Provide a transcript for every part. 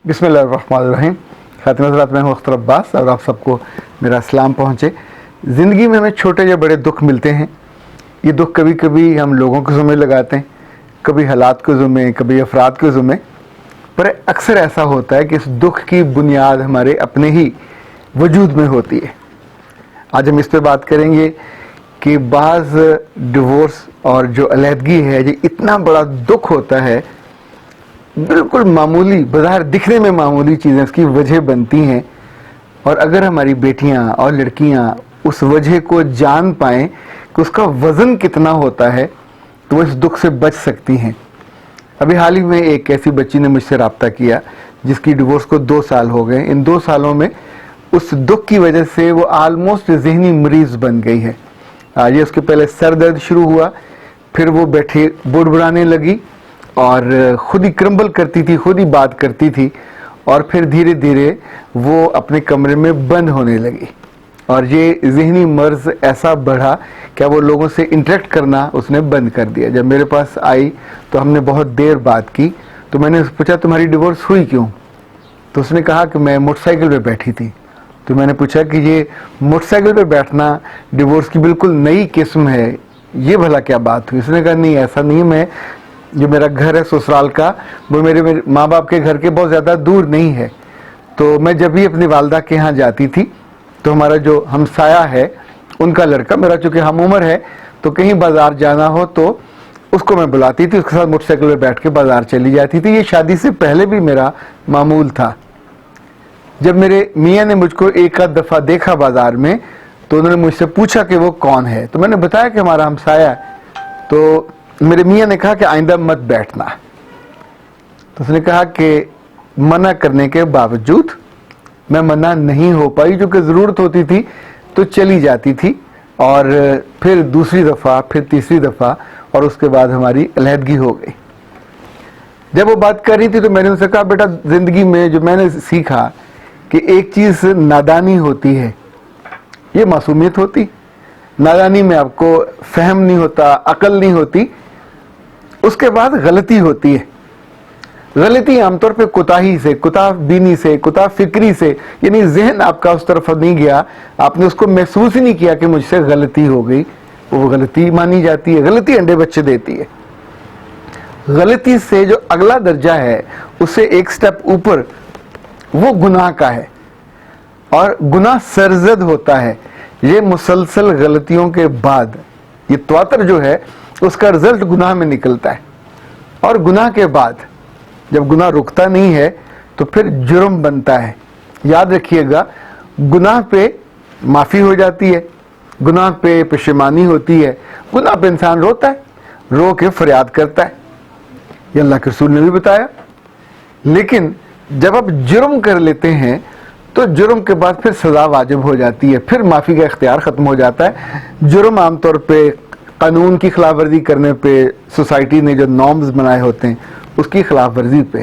بسم اللہ الرحمن الرحیم. خاتون حضرات، میں ہوں اختر عباس اور آپ سب کو میرا سلام پہنچے. زندگی میں ہمیں چھوٹے یا بڑے دکھ ملتے ہیں. یہ دکھ کبھی کبھی ہم لوگوں کے ذمہ لگاتے ہیں، کبھی حالات کے ذمہ، کبھی افراد کے ذمہ. پر اکثر ایسا ہوتا ہے کہ اس دکھ کی بنیاد ہمارے اپنے ہی وجود میں ہوتی ہے. آج ہم اس پہ بات کریں گے کہ بعض ڈیورس اور جو علیحدگی ہے یہ اتنا بڑا دکھ ہوتا ہے، بالکل معمولی، بظاہر دکھنے میں معمولی چیزیں اس کی وجہ بنتی ہیں. اور اگر ہماری بیٹیاں اور لڑکیاں اس وجہ کو جان پائیں کہ اس کا وزن کتنا ہوتا ہے تو وہ اس دکھ سے بچ سکتی ہیں. ابھی حال ہی میں ایک ایسی بچی نے مجھ سے رابطہ کیا جس کی ڈیورس کو 2 سال ہو گئے. ان 2 سالوں میں اس دکھ کی وجہ سے وہ آلموسٹ ذہنی مریض بن گئی ہے. یہ اس کے پہلے سر درد شروع ہوا، پھر وہ بیٹھے بڑبڑانے لگی اور خود ہی کرمبل کرتی تھی، خود ہی بات کرتی تھی، اور پھر دھیرے دھیرے وہ اپنے کمرے میں بند ہونے لگی. اور یہ ذہنی مرض ایسا بڑھا کہ وہ لوگوں سے انٹریکٹ کرنا اس نے بند کر دیا. جب میرے پاس آئی تو ہم نے بہت دیر بات کی. تو میں نے پوچھا تمہاری ڈیورس ہوئی کیوں؟ تو اس نے کہا کہ میں موٹر سائیکل پہ بیٹھی تھی. تو میں نے پوچھا کہ یہ موٹر سائیکل پہ بیٹھنا ڈیورس کی بالکل نئی قسم ہے، یہ بھلا کیا بات ہوئی؟ اس نے کہا نہیں ایسا نہیں، میں جو میرا گھر ہے سسرال کا وہ میرے ماں باپ کے گھر کے بہت زیادہ دور نہیں ہے. تو میں جب بھی اپنی والدہ کے ہاں جاتی تھی تو ہمارا جو ہمسایہ ہے ان کا لڑکا، میرا چونکہ ہم عمر ہے تو کہیں بازار جانا ہو تو اس کو میں بلاتی تھی، اس کے ساتھ موٹر سائیکل پہ بیٹھ کے بازار چلی جاتی تھی. یہ شادی سے پہلے بھی میرا معمول تھا. جب میرے میاں نے مجھ کو ایک آدھ دفعہ دیکھا بازار میں تو انہوں نے مجھ سے پوچھا کہ وہ کون ہے. تو میں نے بتایا کہ ہمارا ہمسایہ ہے. تو میرے میاں نے کہا کہ آئندہ مت بیٹھنا. تو اس نے کہا کہ منع کرنے کے باوجود میں منع نہیں ہو پائی، کیونکہ ضرورت ہوتی تھی تو چلی جاتی تھی. اور پھر دوسری دفعہ، پھر تیسری دفعہ، اور اس کے بعد ہماری علیحدگی ہو گئی. جب وہ بات کر رہی تھی تو میں نے ان سے کہا بیٹا زندگی میں جو میں نے سیکھا کہ ایک چیز نادانی ہوتی ہے، یہ معصومیت ہوتی. نادانی میں آپ کو فہم نہیں ہوتا، عقل نہیں ہوتی. اس کے بعد غلطی ہوتی ہے. غلطی عام طور پہ کوتاہی سے، کوتاہ بینی سے، کوتاہ فکری سے، یعنی ذہن آپ کا اس طرف نہیں گیا، آپ نے اس کو محسوس ہی نہیں کیا کہ مجھ سے غلطی ہو گئی، وہ غلطی مانی جاتی ہے. غلطی انڈے بچے دیتی ہے. غلطی سے جو اگلا درجہ ہے اس سے ایک سٹیپ اوپر وہ گناہ کا ہے، اور گناہ سرزد ہوتا ہے. یہ مسلسل غلطیوں کے بعد یہ تواتر جو ہے اس کا رزلٹ گناہ میں نکلتا ہے. اور گناہ کے بعد جب گناہ رکتا نہیں ہے تو پھر جرم بنتا ہے. یاد رکھیے گا، گناہ پہ معافی ہو جاتی ہے، گناہ پہ پشیمانی ہوتی ہے، گناہ پہ انسان روتا ہے، رو کے فریاد کرتا ہے. یہ اللہ کے رسول نے بھی بتایا. لیکن جب آپ جرم کر لیتے ہیں تو جرم کے بعد پھر سزا واجب ہو جاتی ہے، پھر معافی کا اختیار ختم ہو جاتا ہے. جرم عام طور پہ قانون کی خلاف ورزی کرنے پہ، سوسائٹی نے جو نارمز بنائے ہوتے ہیں اس کی خلاف ورزی پہ.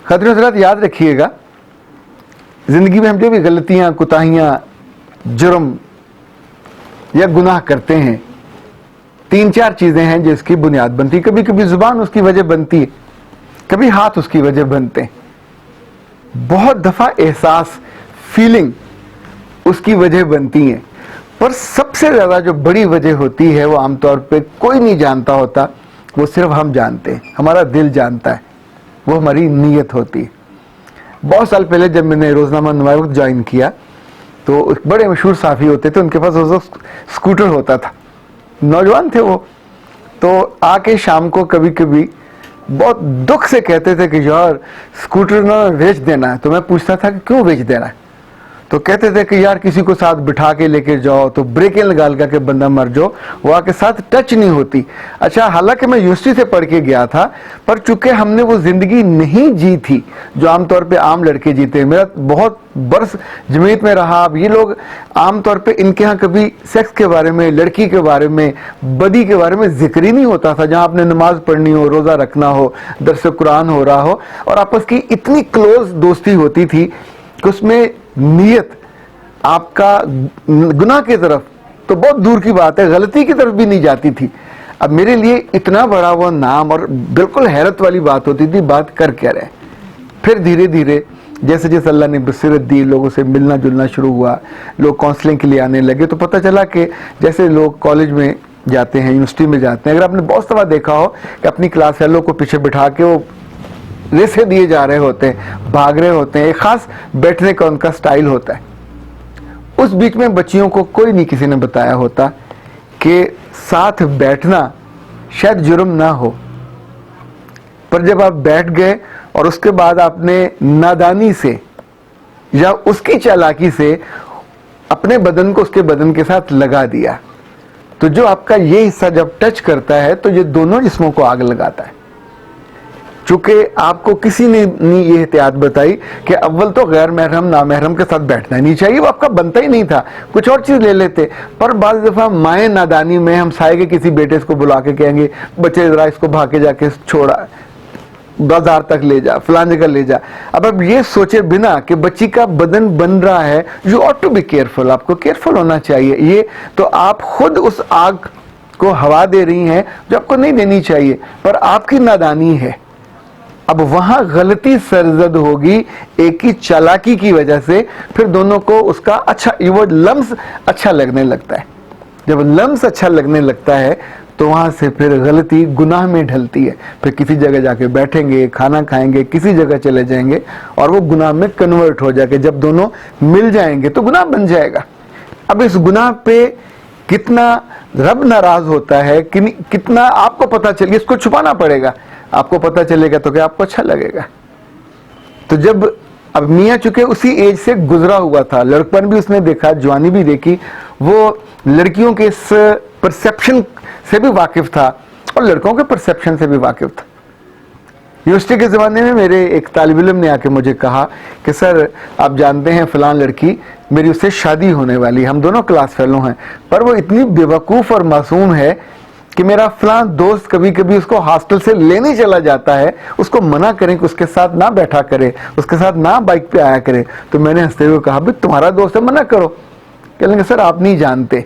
خاتون حضرات یاد رکھیے گا، زندگی میں ہم جو بھی غلطیاں، کوتاہیاں، جرم یا گناہ کرتے ہیں، 3-4 چیزیں ہیں جس کی بنیاد بنتی. کبھی کبھی زبان اس کی وجہ بنتی ہے، کبھی ہاتھ اس کی وجہ بنتے ہیں، بہت دفعہ احساس، فیلنگ اس کی وجہ بنتی ہیں. پر سب سے زیادہ جو بڑی وجہ ہوتی ہے وہ عام طور پہ کوئی نہیں جانتا ہوتا، وہ صرف ہم جانتے ہیں، ہمارا دل جانتا ہے. وہ ہماری نیت ہوتی ہے. بہت سال پہلے جب میں نے روزنامہ نمائے وقت جوائن کیا تو ایک بڑے مشہور صحافی ہوتے تھے، ان کے پاس اسکوٹر ہوتا تھا، نوجوان تھے وہ. تو آ کے شام کو کبھی کبھی بہت دکھ سے کہتے تھے کہ یار اسکوٹر نہ بیچ دینا ہے. تو میں پوچھتا تھا کہ کیوں بیچ دینا ہے؟ تو کہتے تھے کہ یار کسی کو ساتھ بٹھا کے لے کے جاؤ تو بریکیں لگا لگا کے بندہ مر جاؤ، وہ آ کے ساتھ ٹچ نہیں ہوتی. اچھا، حالانکہ میں یونیورسٹی سے پڑھ کے گیا تھا، پر چونکہ ہم نے وہ زندگی نہیں جی تھی جو عام طور پہ عام لڑکے جیتے ہیں. میرا بہت برس جمعیت میں رہا. اب یہ لوگ عام طور پہ ان کے ہاں کبھی سیکس کے بارے میں، لڑکی کے بارے میں، بدی کے بارے میں ذکر ہی نہیں ہوتا تھا. جہاں آپ نے نماز پڑھنی ہو، روزہ رکھنا ہو، درس قرآن ہو رہا ہو، اور آپس کی اتنی کلوز دوستی ہوتی تھی کہ اس میں نیت آپ کا گناہ کی طرف تو بہت دور کی بات ہے، غلطی کی طرف بھی نہیں جاتی تھی. اب میرے لیے اتنا بڑا وہ نام، اور بالکل حیرت والی بات ہوتی تھی بات کر کیا رہے. پھر دھیرے دھیرے جیسے جیسے اللہ نے بصیرت دی، لوگوں سے ملنا جلنا شروع ہوا، لوگ کاؤنسلنگ کے لیے آنے لگے، تو پتہ چلا کہ جیسے لوگ کالج میں جاتے ہیں، یونیورسٹی میں جاتے ہیں، اگر آپ نے بہت دفعہ دیکھا ہو کہ اپنی کلاس فیلو کو پیچھے بٹھا کے وہ ریسیں دیے جا رہے ہوتے ہیں، بھاگ رہے ہوتے ہیں، ایک خاص بیٹھنے کا ان کا سٹائل ہوتا ہے. اس بیچ میں بچیوں کو کوئی نہیں کسی نے بتایا ہوتا کہ ساتھ بیٹھنا شاید جرم نہ ہو، پر جب آپ بیٹھ گئے اور اس کے بعد آپ نے نادانی سے یا اس کی چالاکی سے اپنے بدن کو اس کے بدن کے ساتھ لگا دیا، تو جو آپ کا یہ حصہ جب ٹچ کرتا ہے تو یہ دونوں جسموں کو آگ لگاتا ہے. چونکہ آپ کو کسی نے نہیں یہ احتیاط بتائی کہ اول تو غیر محرم نامحرم کے ساتھ بیٹھنا ہی نہیں چاہیے، وہ آپ کا بنتا ہی نہیں تھا، کچھ اور چیز لے لیتے. پر بعض دفعہ مائیں نادانی میں ہم سائے کے کسی بیٹے اس کو بلا کے کہیں گے بچے ذرا اس کو بھاگ کے جا کے چھوڑا، بازار تک لے جا، فلان جگہ لے جا. اب یہ سوچے بنا کہ بچی کا بدن بن رہا ہے، you ought to be careful, آپ کو کیئرفل ہونا چاہیے. یہ تو آپ خود اس آگ کو ہوا دے رہی ہیں جو آپ کو نہیں دینی چاہیے، پر آپ کی نادانی ہے. اب وہاں غلطی سرزد ہوگی ایک ہی چالاکی کی وجہ سے، پھر دونوں کو اس کا اچھا وہ لمس اچھا لگنے لگتا ہے. جب لمس اچھا لگنے لگتا ہے تو وہاں سے پھر غلطی گناہ میں ڈھلتی ہے. پھر کسی جگہ جا کے بیٹھیں گے، کھانا کھائیں گے، کسی جگہ چلے جائیں گے اور وہ گناہ میں کنورٹ ہو جائے گا. جب دونوں مل جائیں گے تو گناہ بن جائے گا. اب اس گناہ پہ کتنا رب ناراض ہوتا ہے، کتنا آپ کو پتہ چلے، اس کو چھپانا پڑے گا. آپ کو پتہ چلے گا تو کہ آپ کو اچھا لگے گا. تو جب اب میاں چونکہ اسی ایج سے گزرا ہوا تھا، لڑکپن بھی اس نے دیکھا، جوانی بھی دیکھی، وہ لڑکیوں کے اس پرسیپشن سے بھی واقف تھا اور لڑکوں کے پرسیپشن سے بھی واقف تھا. یونیورسٹی کے زمانے میں میرے ایک طالب علم نے آ کے مجھے کہا کہ سر آپ جانتے ہیں فلان لڑکی میری اس سے شادی ہونے والی، ہم دونوں کلاس فیلو ہیں، پر وہ اتنی بے وقوف اور معصوم ہے کہ میرا فلان دوست کبھی کبھی اس کو ہاسٹل سے لینے چلا جاتا ہے، اس کو منع کریں کہ اس کے ساتھ نہ بیٹھا کرے، اس کے ساتھ نہ بائک پہ آیا کرے. تو میں نے ہنستے ہوئے کہا بھئی تمہارا دوست ہے، منع کرو. کہیں گے سر آپ نہیں جانتے،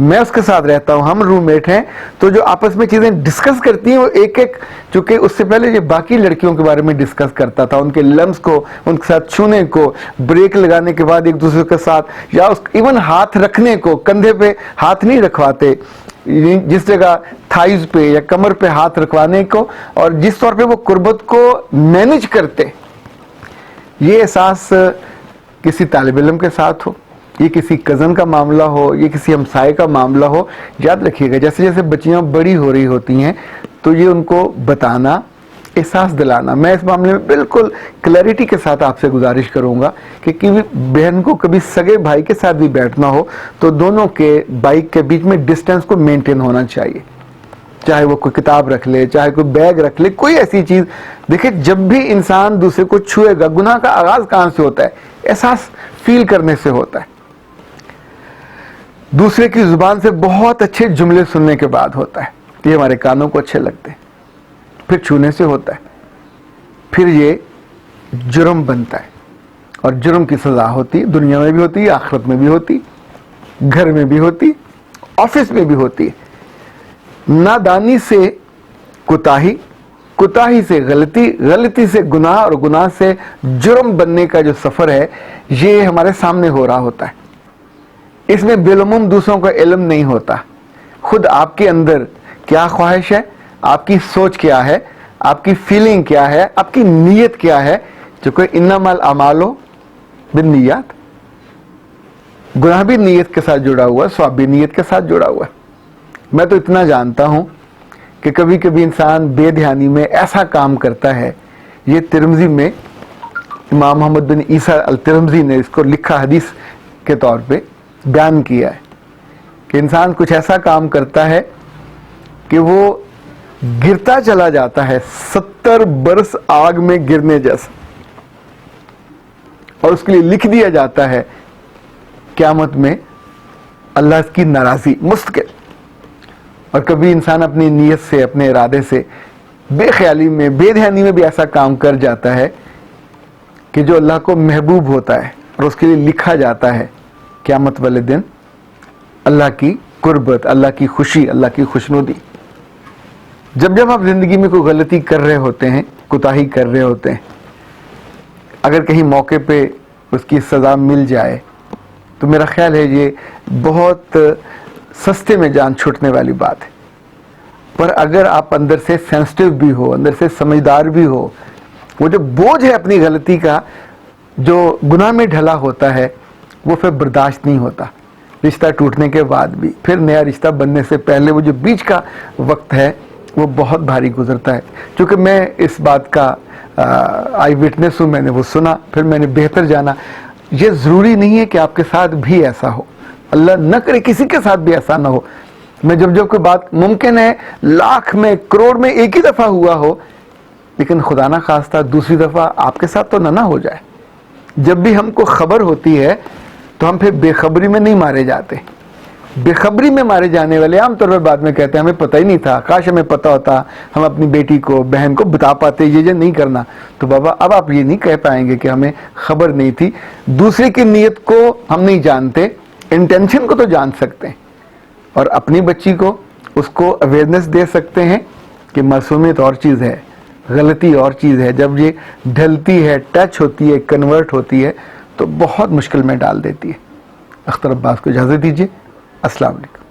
میں اس کے ساتھ رہتا ہوں، ہم روم میٹ ہیں، تو جو آپس میں چیزیں ڈسکس کرتی ہیں وہ ایک ایک، چونکہ اس سے پہلے یہ باقی لڑکیوں کے بارے میں ڈسکس کرتا تھا، ان کے لمس کو، ان کے ساتھ چھونے کو، بریک لگانے کے بعد ایک دوسرے کے ساتھ، یا ایون ہاتھ رکھنے کو، کندھے پہ ہاتھ نہیں رکھواتے، جس جگہ تھائز پہ یا کمر پہ ہاتھ رکھوانے کو، اور جس طور پہ وہ قربت کو مینج کرتے. یہ احساس کسی طالب علم کے ساتھ ہو، یہ کسی کزن کا معاملہ ہو، یہ کسی ہمسائے کا معاملہ ہو، یاد رکھیے گا جیسے جیسے بچیاں بڑی ہو رہی ہوتی ہیں تو یہ ان کو بتانا، احساس دلانا. میں اس معاملے میں بالکل کلیئرٹی کے ساتھ آپ سے گزارش کروں گا کہ کسی بہن کو کبھی سگے بھائی کے ساتھ بھی بیٹھنا ہو تو دونوں کے بائک کے بیچ میں ڈسٹینس کو مینٹین ہونا چاہیے. چاہے وہ کوئی کتاب رکھ لے، چاہے کوئی بیگ رکھ لے، کوئی ایسی چیز. دیکھیں جب بھی انسان دوسرے کو چھوئے گا، گناہ کا آغاز کہاں سے ہوتا ہے؟ احساس فیل کرنے سے ہوتا ہے. دوسرے کی زبان سے بہت اچھے جملے سننے کے بعد ہوتا ہے، یہ ہمارے کانوں کو اچھے لگتے ہیں. پھر چھونے سے ہوتا ہے، پھر یہ جرم بنتا ہے اور جرم کی سزا ہوتی، دنیا میں بھی ہوتی، آخرت میں بھی ہوتی، گھر میں بھی ہوتی، آفس میں بھی ہوتی. نادانی سے کوتاہی، کوتاہی سے غلطی، غلطی سے گناہ، اور گناہ سے جرم بننے کا جو سفر ہے یہ ہمارے سامنے ہو رہا ہوتا ہے. اس میں بالعموم دوسروں کا علم نہیں ہوتا. خود آپ کے اندر کیا خواہش ہے، آپ کی سوچ کیا ہے، آپ کی فیلنگ کیا ہے، آپ کی نیت کیا ہے. جو کہ انما الاعمال بالنیات، گناہ بھی نیت کے ساتھ جڑا ہوا ہے، ثواب بھی نیت کے ساتھ جڑا ہوا ہے. میں تو اتنا جانتا ہوں کہ کبھی کبھی انسان بے دھیانی میں ایسا کام کرتا ہے. یہ ترمذی میں امام محمد بن عیسیٰ الترمذی نے اس کو لکھا، حدیث کے طور پہ بیان کیا ہے کہ انسان کچھ ایسا کام کرتا ہے کہ وہ گرتا چلا جاتا ہے 70 برس آگ میں گرنے جیسا، اور اس کے لیے لکھ دیا جاتا ہے قیامت میں اللہ کی ناراضی مستقل. اور کبھی انسان اپنی نیت سے، اپنے ارادے سے بے خیالی میں، بے دھیانی میں بھی ایسا کام کر جاتا ہے کہ جو اللہ کو محبوب ہوتا ہے اور اس کے لیے لکھا جاتا ہے قیامت والے دن اللہ کی قربت، اللہ کی خوشی، اللہ کی خوشنودی. جب جب آپ زندگی میں کوئی غلطی کر رہے ہوتے ہیں، کوتاہی کر رہے ہوتے ہیں، اگر کہیں موقع پہ اس کی سزا مل جائے تو میرا خیال ہے یہ بہت سستے میں جان چھوٹنے والی بات ہے. پر اگر آپ اندر سے سینسٹیو بھی ہو، اندر سے سمجھدار بھی ہو، وہ جو بوجھ ہے اپنی غلطی کا جو گناہ میں ڈھلا ہوتا ہے وہ پھر برداشت نہیں ہوتا. رشتہ ٹوٹنے کے بعد بھی، پھر نیا رشتہ بننے سے پہلے وہ جو بیچ کا وقت ہے وہ بہت بھاری گزرتا ہے. چونکہ میں اس بات کا آئی وٹنس ہوں، میں نے وہ سنا، پھر میں نے بہتر جانا یہ ضروری نہیں ہے کہ آپ کے ساتھ بھی ایسا ہو، اللہ نہ کرے کسی کے ساتھ بھی ایسا نہ ہو. میں جب کوئی بات ممکن ہے لاکھ میں کروڑ میں ایک ہی دفعہ ہوا ہو، لیکن خدا نہ خواستہ دوسری دفعہ آپ کے ساتھ تو نہ ہو جائے. جب بھی ہم کو خبر ہوتی ہے تو ہم پھر بے خبری میں نہیں مارے جاتے. بے خبری میں مارے جانے والے عام طور پر بعد میں کہتے ہیں ہمیں پتہ ہی نہیں تھا، کاش ہمیں پتہ ہوتا، ہم اپنی بیٹی کو بہن کو بتا پاتے یہ نہیں کرنا. تو بابا اب آپ یہ نہیں کہہ پائیں گے کہ ہمیں خبر نہیں تھی. دوسرے کی نیت کو ہم نہیں جانتے، انٹینشن کو تو جان سکتے ہیں، اور اپنی بچی کو اس کو اویئرنیس دے سکتے ہیں کہ معصومیت اور چیز ہے، غلطی اور چیز ہے. جب یہ ڈھلتی ہے، ٹچ ہوتی ہے، کنورٹ ہوتی ہے تو بہت مشکل میں ڈال دیتی ہے. اختر عباس کو اجازت دیجیے. السلام علیکم.